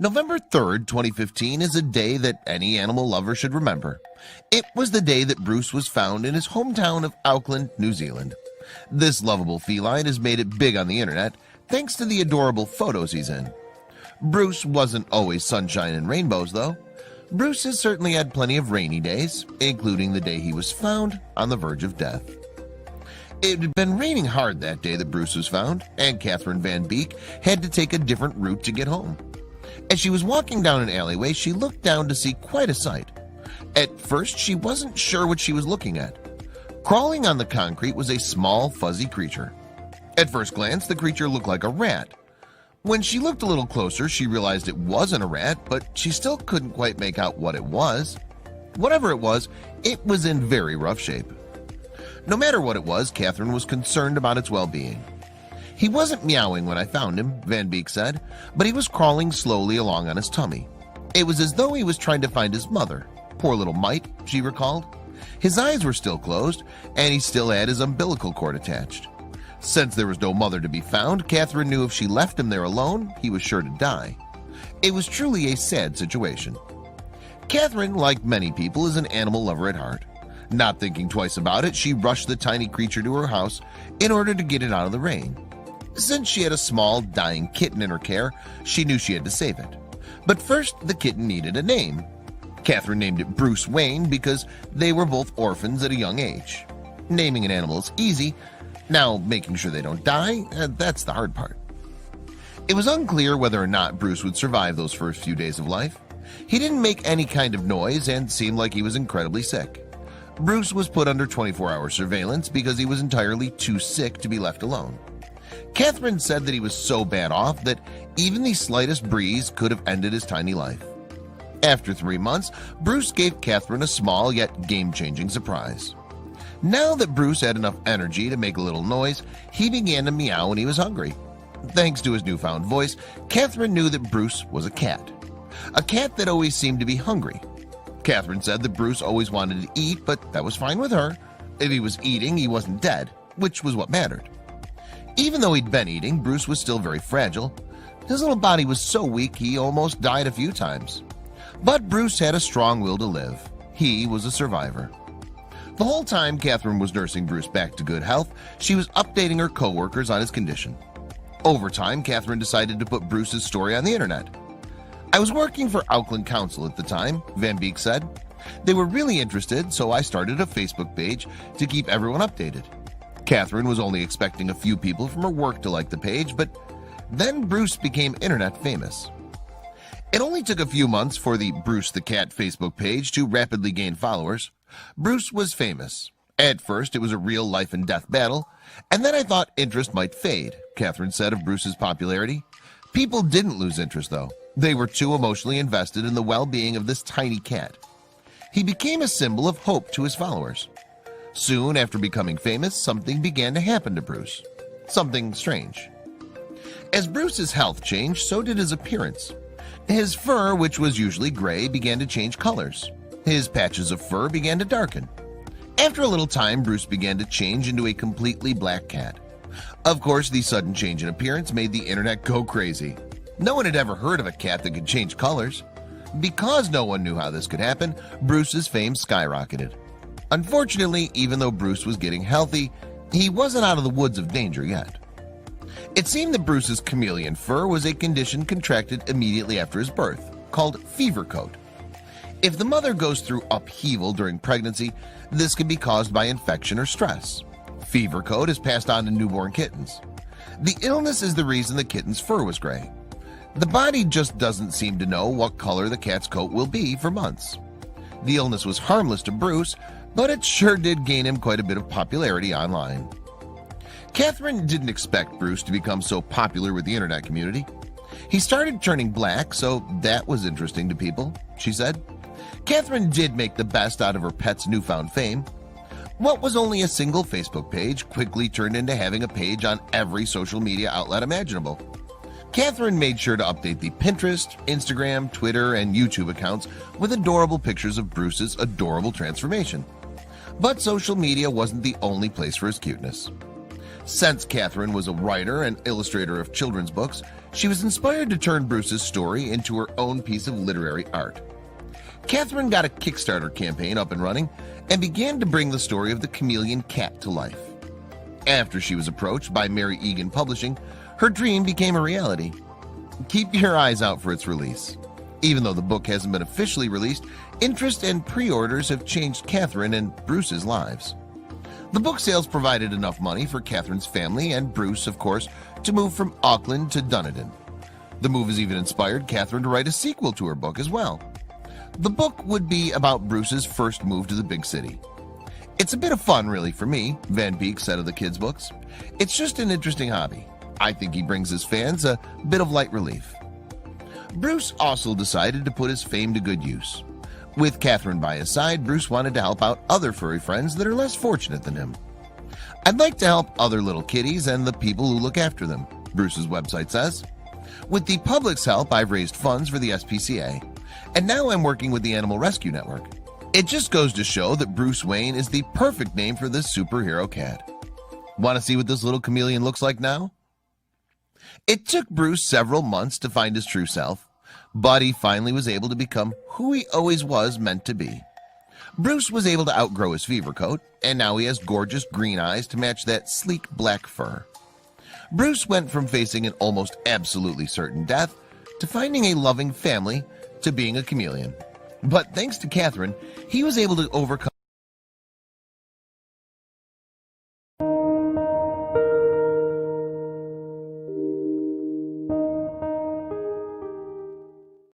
November 3rd, 2015 is a day that any animal lover should remember. It was the day that Bruce was found in his hometown of Auckland, New Zealand. This lovable feline has made it big on the internet thanks to the adorable photos he's in. Bruce wasn't always sunshine and rainbows though. Bruce has certainly had plenty of rainy days, including the day he was found on the verge of death. It had been raining hard that day that Bruce was found, and Catherine Van Beek had to take a different route to get home. As she was walking down an alleyway, she looked down to see quite a sight. At first, she wasn't sure what she was looking at. Crawling on the concrete was a small, fuzzy creature. At first glance, the creature looked like a rat. When she looked a little closer, she realized it wasn't a rat, but she still couldn't quite make out what it was. Whatever it was in very rough shape. No matter what it was, Catherine was concerned about its well-being. He wasn't meowing when I found him, Van Beek said, but he was crawling slowly along on his tummy. It was as though he was trying to find his mother. Poor little mite, she recalled. His eyes were still closed, and he still had his umbilical cord attached. Since there was no mother to be found, Catherine knew if she left him there alone, he was sure to die. It was truly a sad situation. Catherine, like many people, is an animal lover at heart. Not thinking twice about it, she rushed the tiny creature to her house in order to get it out of the rain. Since she had a small, dying kitten in her care, she knew she had to save it. But first, the kitten needed a name. Catherine named it Bruce Wayne because they were both orphans at a young age. Naming an animal is easy. Now, making sure they don't die, that's the hard part. It was unclear whether or not Bruce would survive those first few days of life. He didn't make any kind of noise and seemed like he was incredibly sick. Bruce was put under 24-hour surveillance because he was entirely too sick to be left alone. Catherine said that he was so bad off that even the slightest breeze could have ended his tiny life. After 3 months, Bruce gave Catherine a small yet game-changing surprise. Now that Bruce had enough energy to make a little noise, he began to meow when he was hungry. Thanks to his newfound voice, Catherine knew that Bruce was a cat that always seemed to be hungry. Catherine said that Bruce always wanted to eat, but that was fine with her. If he was eating, he wasn't dead, which was what mattered. Even though he'd been eating, Bruce was still very fragile. His little body was so weak he almost died a few times. But Bruce had a strong will to live. He was a survivor. The whole time Catherine was nursing Bruce back to good health, she was updating her co-workers on his condition. Over time, Catherine decided to put Bruce's story on the internet. I was working for Auckland Council at the time, Van Beek said. They were really interested, so I started a Facebook page to keep everyone updated. Catherine was only expecting a few people from her work to like the page, but then Bruce became internet famous. It only took a few months for the Bruce the Cat Facebook page to rapidly gain followers. Bruce was famous. At first, it was a real life and death battle, and then I thought interest might fade, Catherine said of Bruce's popularity. People didn't lose interest, though. They were too emotionally invested in the well-being of this tiny cat. He became a symbol of hope to his followers. Soon after becoming famous, something began to happen to Bruce. Something strange. As Bruce's health changed, so did his appearance. His fur, which was usually gray, began to change colors. His patches of fur began to darken. After a little time, Bruce began to change into a completely black cat. Of course, the sudden change in appearance made the internet go crazy. No one had ever heard of a cat that could change colors. Because no one knew how this could happen, Bruce's fame skyrocketed. Unfortunately, even though Bruce was getting healthy, he wasn't out of the woods of danger yet. It seemed that Bruce's chameleon fur was a condition contracted immediately after his birth, called fever coat. If the mother goes through upheaval during pregnancy, this can be caused by infection or stress. Fever coat is passed on to newborn kittens. The illness is the reason the kitten's fur was gray. The body just doesn't seem to know what color the cat's coat will be for months. The illness was harmless to Bruce, but it sure did gain him quite a bit of popularity online. Catherine didn't expect Bruce to become so popular with the internet community. He started turning black, so that was interesting to people, she said. Catherine did make the best out of her pet's newfound fame. What was only a single Facebook page quickly turned into having a page on every social media outlet imaginable. Catherine made sure to update the Pinterest, Instagram, Twitter, and YouTube accounts with adorable pictures of Bruce's adorable transformation. But social media wasn't the only place for his cuteness. Since Kitten was a writer and illustrator of children's books, she was inspired to turn Bruce's story into her own piece of literary art. Kitten got a Kickstarter campaign up and running and began to bring the story of the chameleon cat to life. After she was approached by Mary Egan Publishing, her dream became a reality. Keep your eyes out for its release. Even though the book hasn't been officially released, interest and pre-orders have changed Kitten and Bruce's lives. The book sales provided enough money for Ketten's family and Bruce, of course, to move from Auckland to Dunedin. The move has even inspired Kitten to write a sequel to her book as well. The book would be about Bruce's first move to the big city. It's a bit of fun, really, for me, Van Beek said of the kids' books. It's just an interesting hobby. I think he brings his fans a bit of light relief. Bruce also decided to put his fame to good use. With Kitten by his side, Bruce wanted to help out other furry friends that are less fortunate than him. I'd like to help other little kitties and the people who look after them, Bruce's website says. With the public's help, I've raised funds for the SPCA, and now I'm working with the Animal Rescue Network. It just goes to show that Bruce Wayne is the perfect name for this superhero cat. Want to see what this little chameleon looks like now? It took Bruce several months to find his true self, but he finally was able to become who he always was meant to be. Bruce was able to outgrow his fever coat, and now he has gorgeous green eyes to match that sleek black fur. Bruce went from facing an almost absolutely certain death to finding a loving family to being a chameleon. But thanks to Kitten, he was able to overcome